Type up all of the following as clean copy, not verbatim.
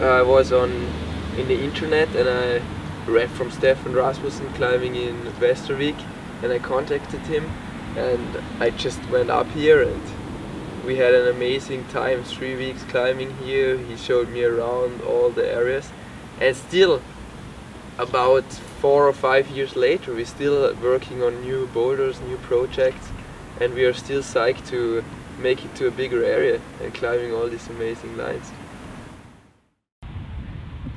I was in the internet and I read from Stefan Rasmussen climbing in Vastervik, and I contacted him and I just went up here and we had an amazing time, 3 weeks climbing here. He showed me around all the areas, and still about 4 or 5 years later we're still working on new boulders, new projects, and we are still psyched to make it to a bigger area and climbing all these amazing lines.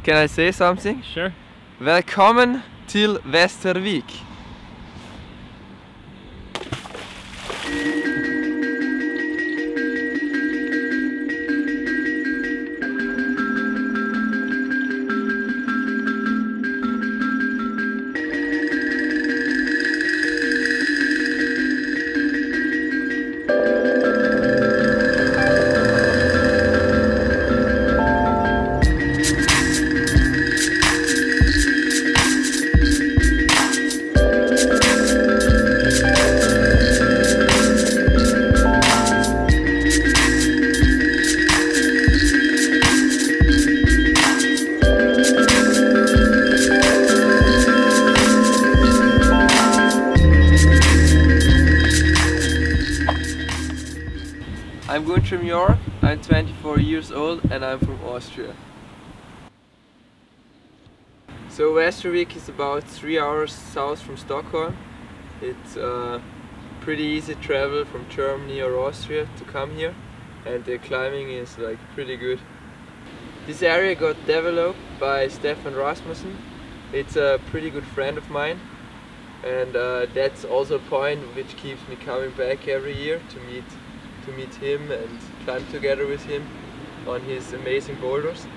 Can I say something? Sure. Välkommen till Vastervik. I'm from York, I'm 24 years old and I'm from Austria. So Vastervik is about 3 hours south from Stockholm. It's pretty easy travel from Germany or Austria to come here, and the climbing is like pretty good. This area got developed by Stefan Rasmussen. It's a pretty good friend of mine, and that's also a point which keeps me coming back every year to meet him and climb together with him on his amazing boulders.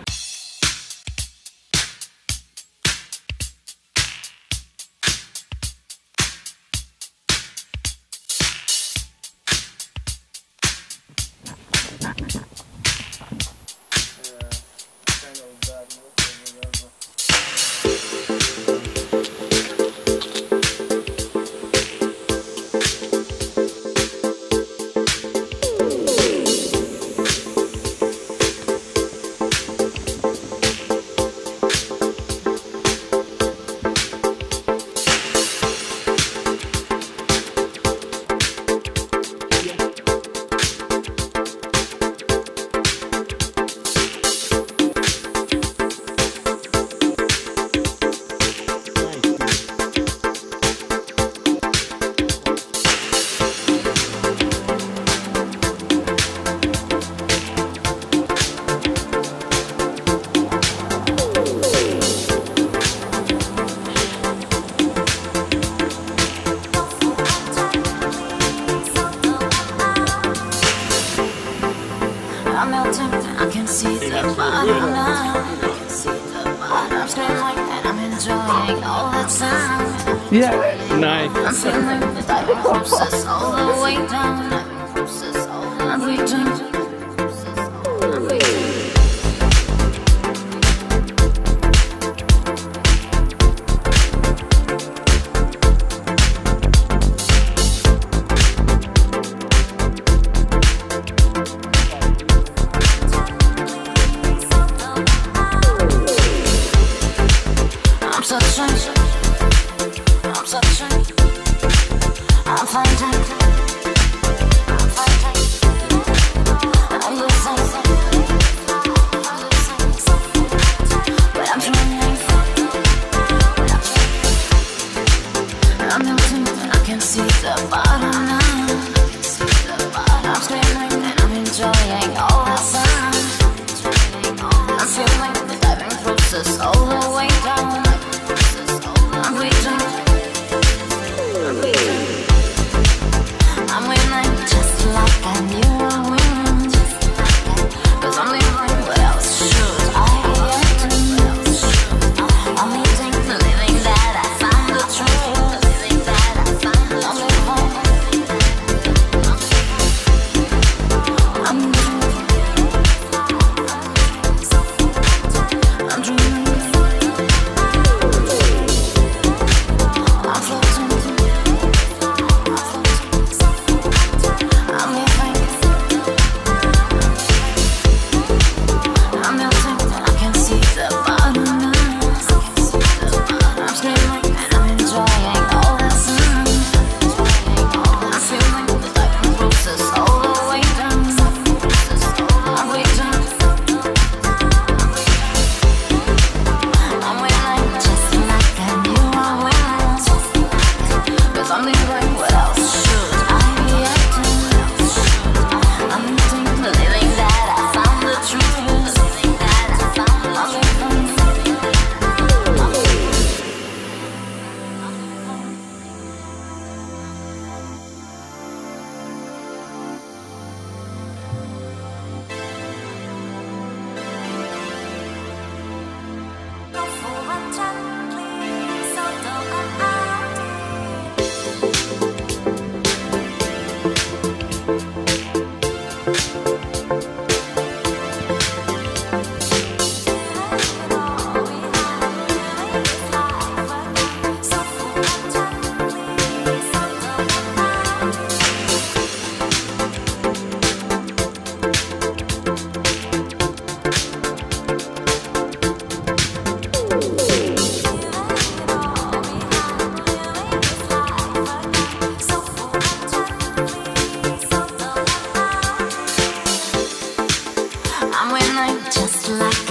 I can see the bottom now. I can see the bottom screaming, and I'm enjoying all the time. Yeah, nice. I'm feeling the diving process all the way down. Diving process all the way down.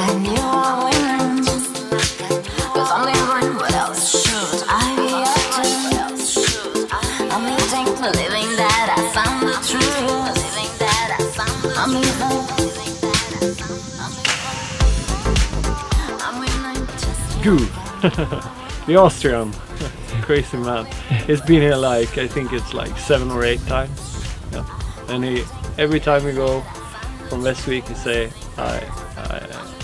I knew I win. 'Cause I'm living, what else should I be up to? I'm believing that I found the truth. I'm living. Goo. The Austrian. Crazy man. He's been here like, I think it's like 7 or 8 times. Yeah. And every time we go from Vastervik, he say,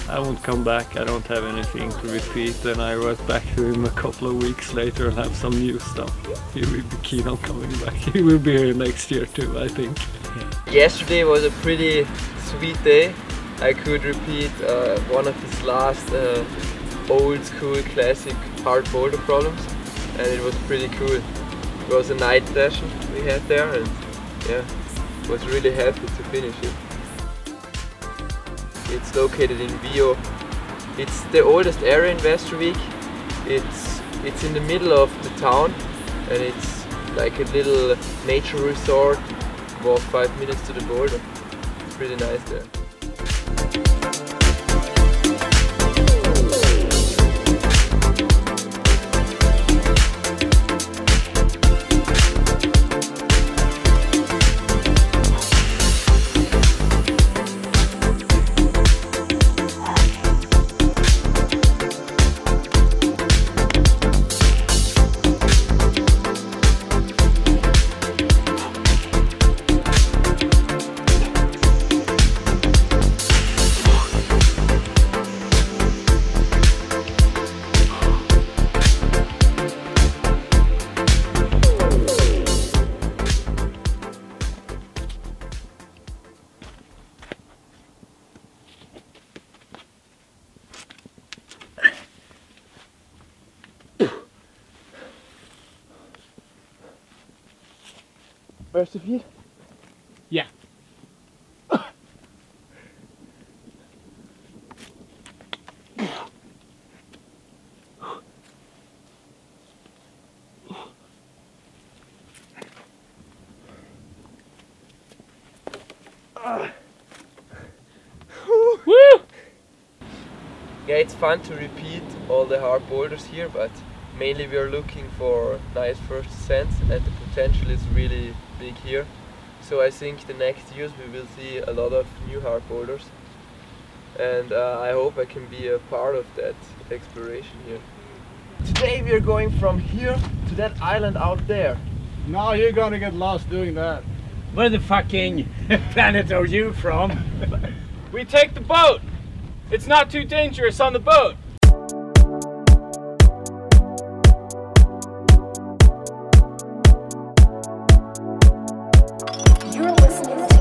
I won't come back, I don't have anything to repeat. Then I write back to him a couple of weeks later and have some new stuff. He will be keen on coming back. He will be here next year too, I think. Yeah. Yesterday was a pretty sweet day. I could repeat one of his last old school classic hard boulder problems, and it was pretty cool. It was a night session we had there, and yeah, was really happy to finish it. It's located in Bio. It's the oldest area in Vastervik. It's in the middle of the town, and it's like a little nature resort. Walk 5 minutes to the border. It's pretty nice there. Vastervik? Yeah. Woo! Yeah, it's fun to repeat all the hard boulders here, but mainly we are looking for nice first ascents, and the potential is really big here. So I think the next years we will see a lot of new hard boulders, and I hope I can be a part of that exploration here. Today we are going from here to that island out there. No, you're gonna get lost doing that. Where the fucking planet are you from? We take the boat! It's not too dangerous on the boat! You're listening to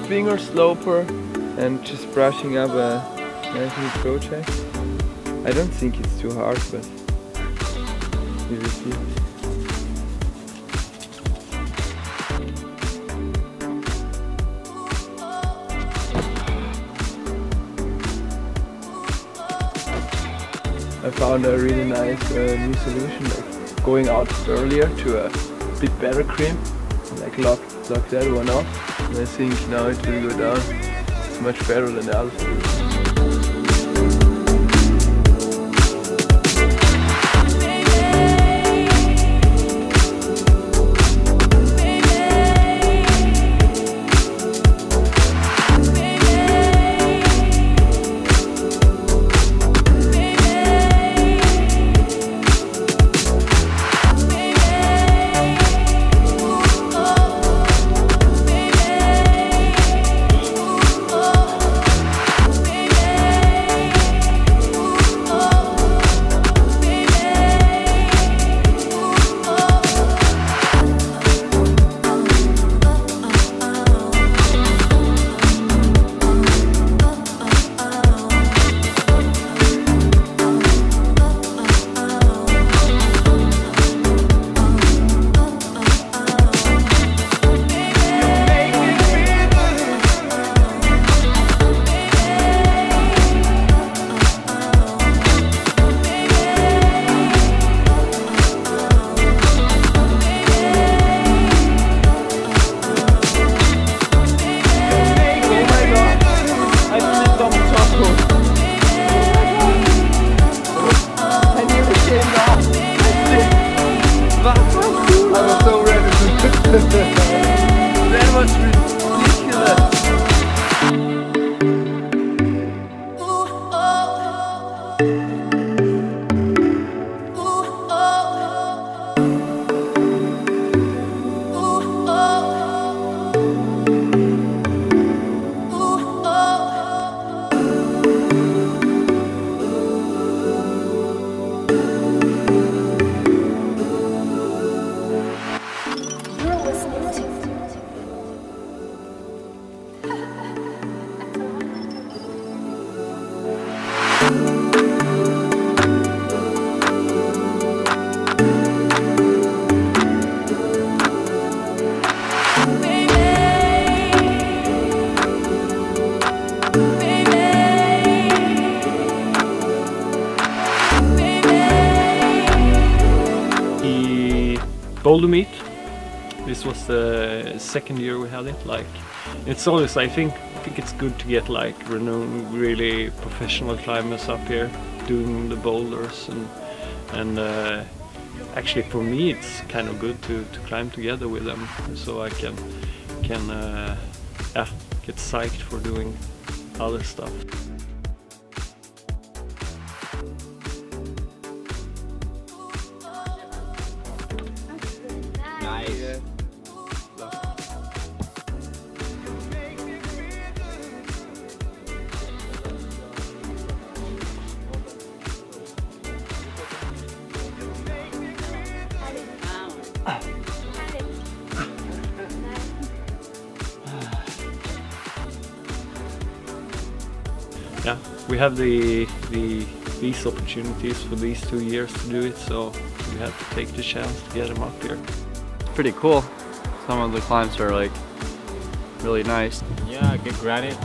finger sloper and just brushing up a nice new project. I don't think it's too hard, but we will see. I found a really nice new solution, like going out earlier to a bit better cream, like lock that one off, and I think now it will go down. It's much better than the other solution. boulder meet. This was the second year we had it. Like, it's always, I think it's good to get like renowned, really professional climbers up here doing the boulders, and actually for me it's kind of good to climb together with them, so I can yeah, get psyched for doing other stuff. Nice. Yeah, we have these opportunities for these 2 years to do it, so we had to take the chance to get them up here. Pretty cool. Some of the climbs are like really nice. Yeah, good granite.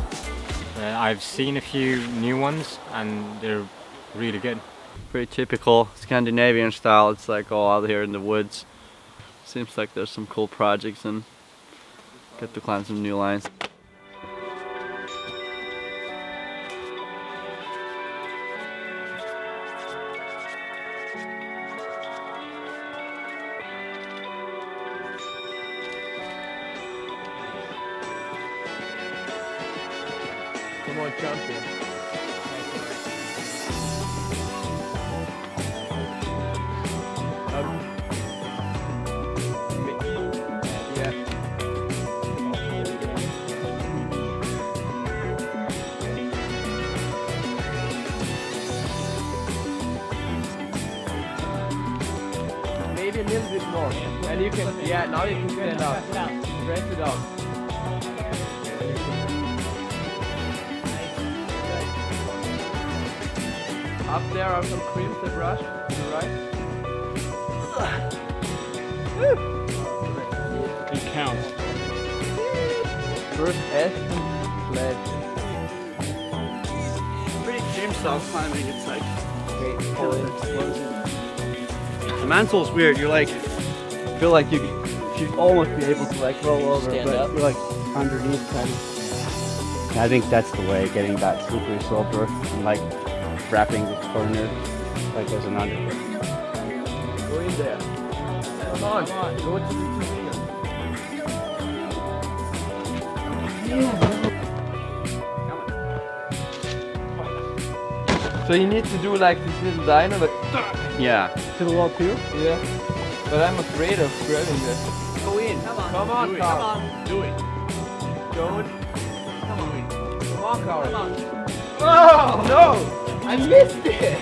I've seen a few new ones and they're really good. Pretty typical Scandinavian style. It's like all out here in the woods. Seems like there's some cool projects and get to climb some new lines. Come on, champion. Yeah. Maybe a little bit more. And you can, yeah, now you can stand up. Press it out. Up there are some creams that brush to the right. It counts. First S, flat. Pretty gym style climbing. It's like Okay, pull in. the mantle's weird. You're like feel like you should almost be able to like roll over, Stand but up. you're like underneath kind of. I think that's the way, getting that slippery sloper and like wrapping the corner like there's an underfoot. Go in there. Come on, go to the 2 meters. So you need to do like this little dino, but Yeah. to the up here. Yeah. But I'm afraid of grabbing this. Go in. Come on. Come on, Carl. Do it. Go in. Come on. Come on, Carl. Come on. Oh no! I missed it!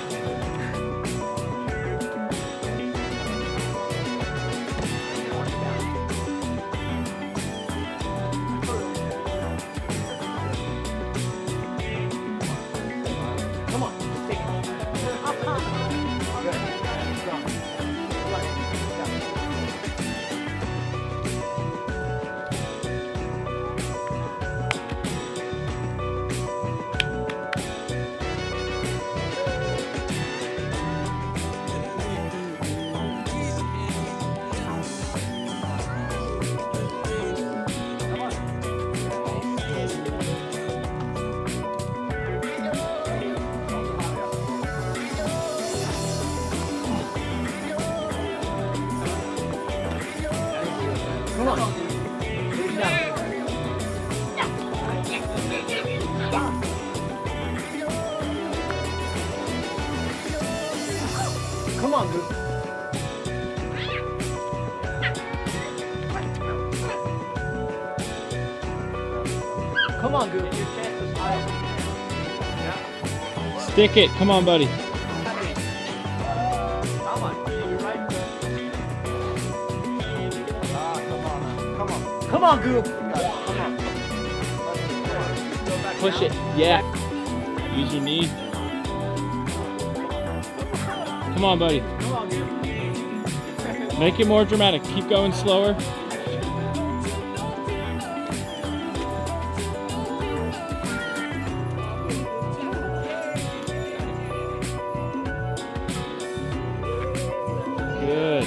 Come on, take it. Good. Strong. Come on. Come on, dude. Come on, Goop. Your chance is high. Yeah. Stick it. Come on, buddy. Come on. You're right. Come on. Come on. Come on, Goop. Come on. Push it. Yeah. Use your knee. Come on, buddy. Come on, Goop. Make it more dramatic. Keep going slower. Good.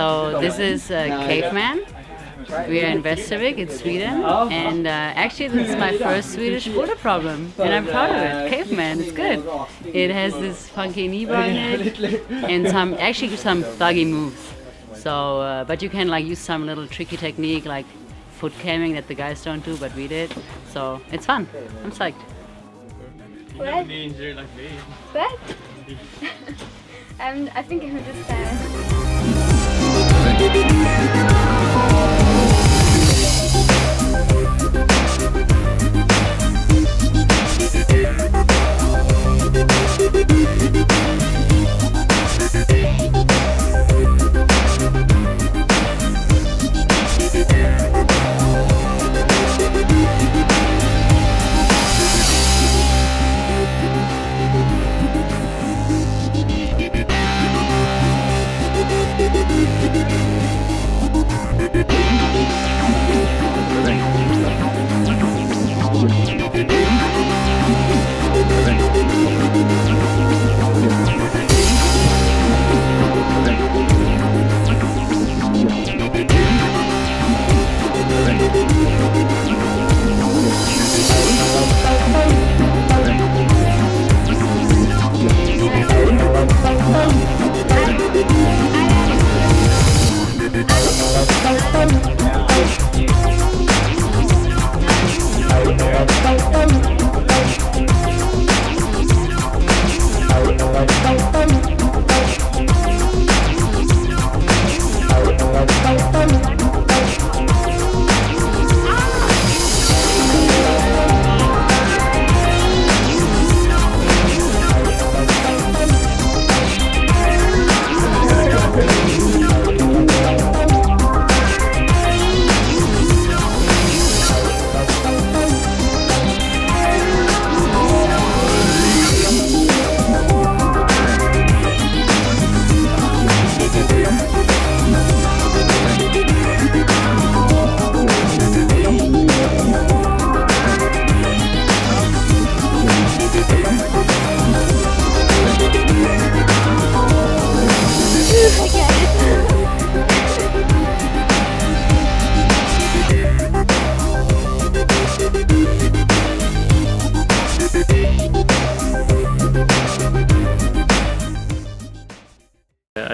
So this is Caveman. We are in Vastervik in Sweden, and actually this is my first Swedish boulder problem, and I'm proud of it. Caveman, it's good. It has this funky knee bar in it, and some buggy moves. So, but you can like use some little tricky technique like foot camming that the guys don't do, but we did. So it's fun. I'm psyched. What? What? I think I'm just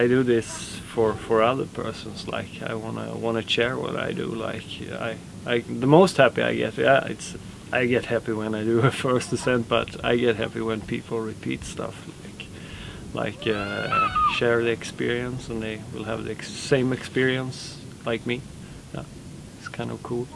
I do this for other persons. Like I wanna share what I do. Like the most happy I get, I get happy when I do a first descent, but I get happy when people repeat stuff, like share the experience, and they will have the same experience like me. Yeah, it's kind of cool.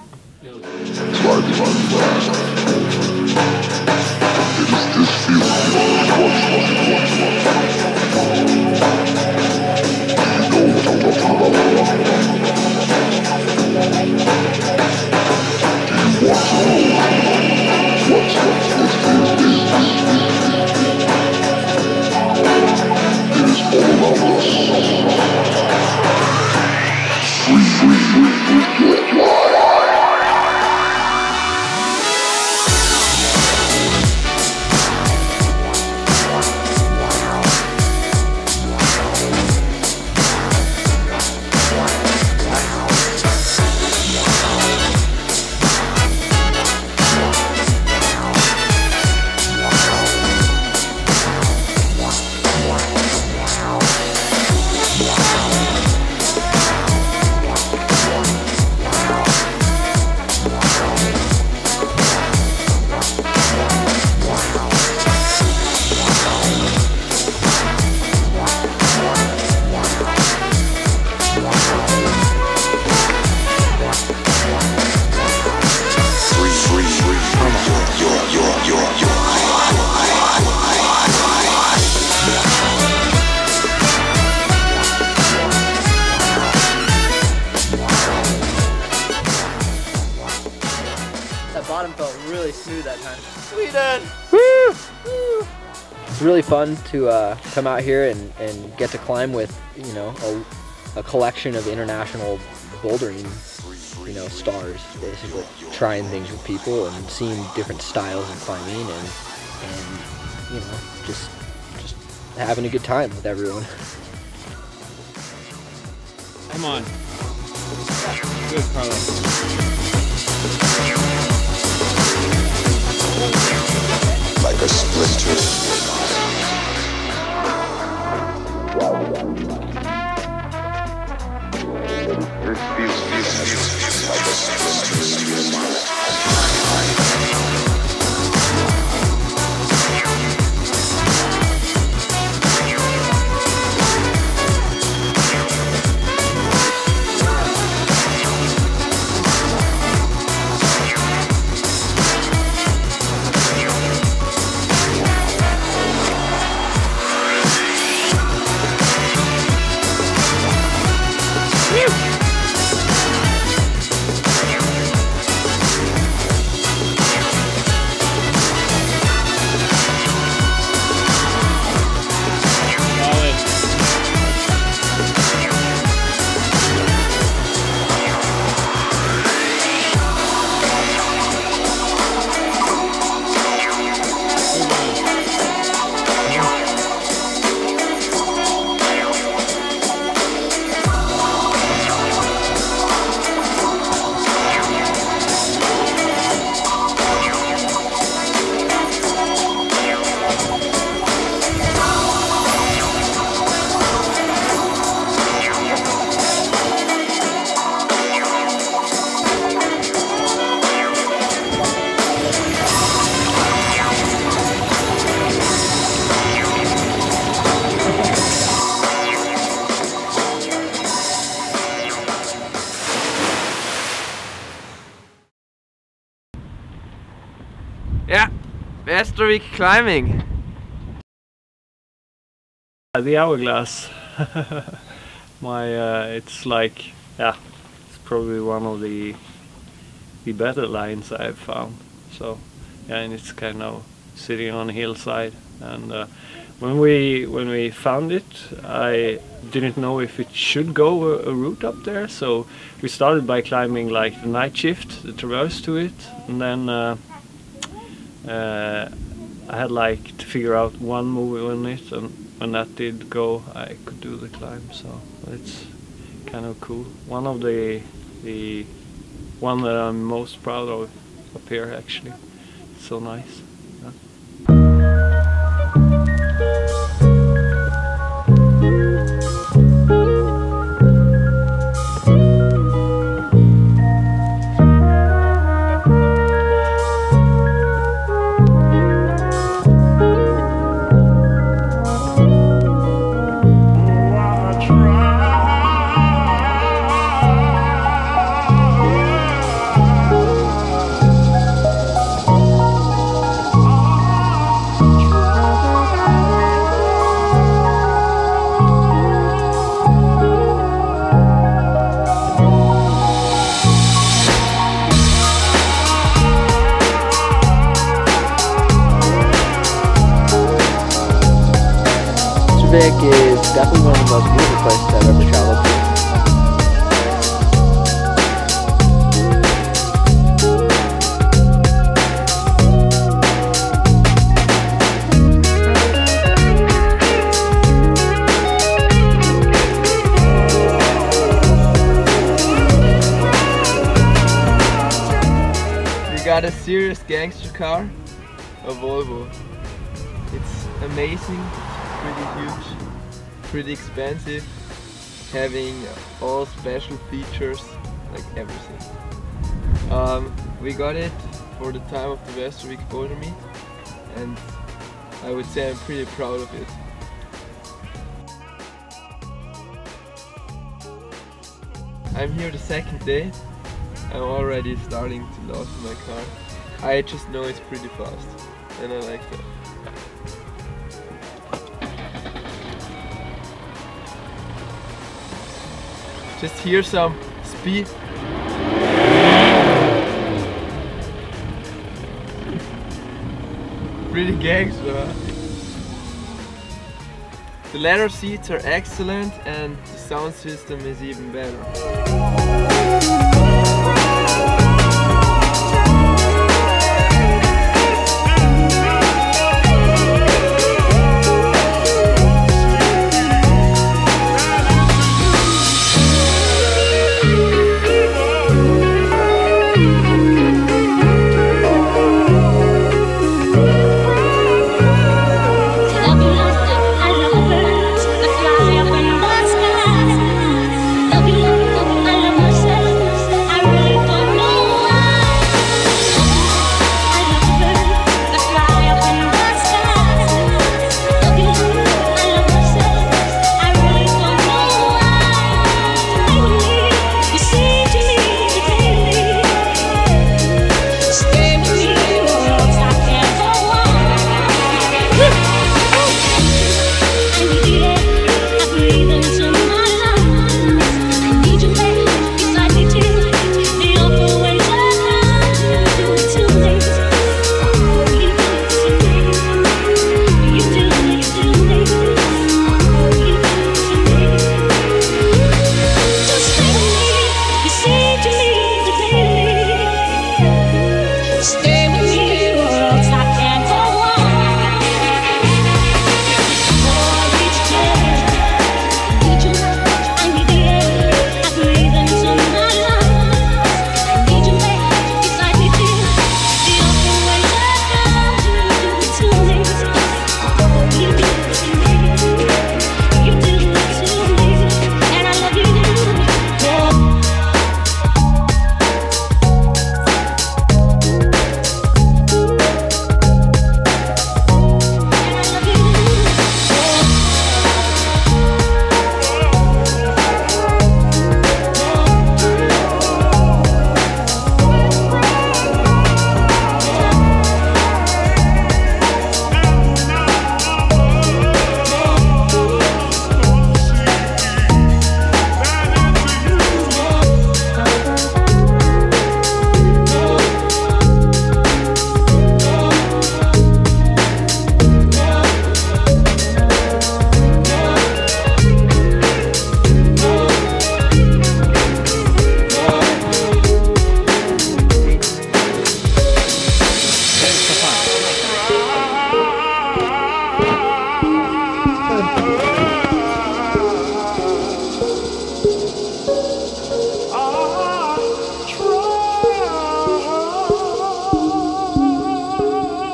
Bottom felt really smooth that time. Sweden! Woo! Woo! It's really fun to come out here and get to climb with, you know, a collection of international bouldering, you know, stars. Basically, trying things with people and seeing different styles of climbing and you know, just having a good time with everyone. Come on. Good, Carlos. Like a splinter. This feels like a splinter. Yeah, Vastervik climbing. The hourglass. It's like, yeah, it's probably one of the better lines I've found. So, yeah, and it's kind of sitting on a hillside. And when we found it, I didn't know if it should go a route up there. So we started by climbing like the night shift, the traverse to it, and then. I had like to figure out one move on it, and when that did go, I could do the climb. So it's kind of cool. One of the one that I'm most proud of up here, actually. It's so nice. Yeah. Vastervik is definitely one of the most beautiful places I've ever traveled to. Got a serious gangster car, a Volvo. It's amazing, pretty huge, pretty expensive, having all special features, like everything. We got it for the time of the Vastervik Boulder Meet, and I would say I'm pretty proud of it. I'm here the second day. I'm already starting to lose my car. I just know it's pretty fast, and I like that. Just hear some speed. Pretty gangster, huh? The leather seats are excellent, and the sound system is even better.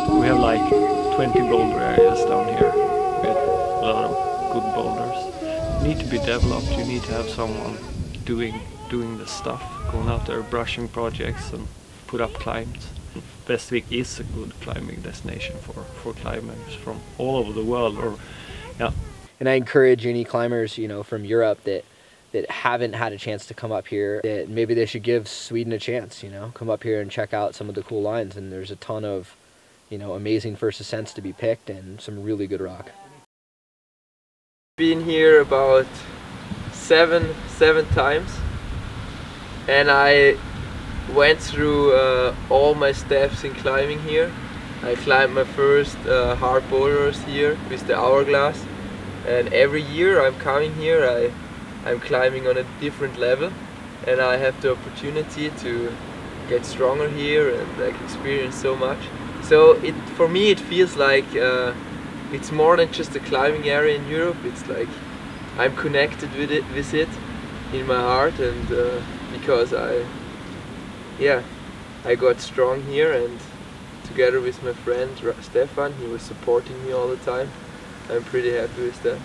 We have like 20 boulder areas down here with a lot of good boulders. Need to be developed. You need to have someone doing the stuff, going out there, brushing projects and put up climbs. Vastervik is a good climbing destination for climbers from all over the world. And I encourage any climbers, you know, from Europe that haven't had a chance to come up here, that maybe they should give Sweden a chance, you know, come up here and check out some of the cool lines. And there's a ton of, you know, amazing first ascents to be picked and some really good rock. Been here about seven times, and I went through all my steps in climbing here. I climbed my first hard boulders here with the hourglass, and every year I'm coming here, I'm climbing on a different level, and I have the opportunity to get stronger here and like experience so much. So for me it feels like it's more than just a climbing area in Europe. It's like I'm connected with it in my heart, and because I got strong here, and together with my friend Stefan, he was supporting me all the time. I'm pretty happy with that.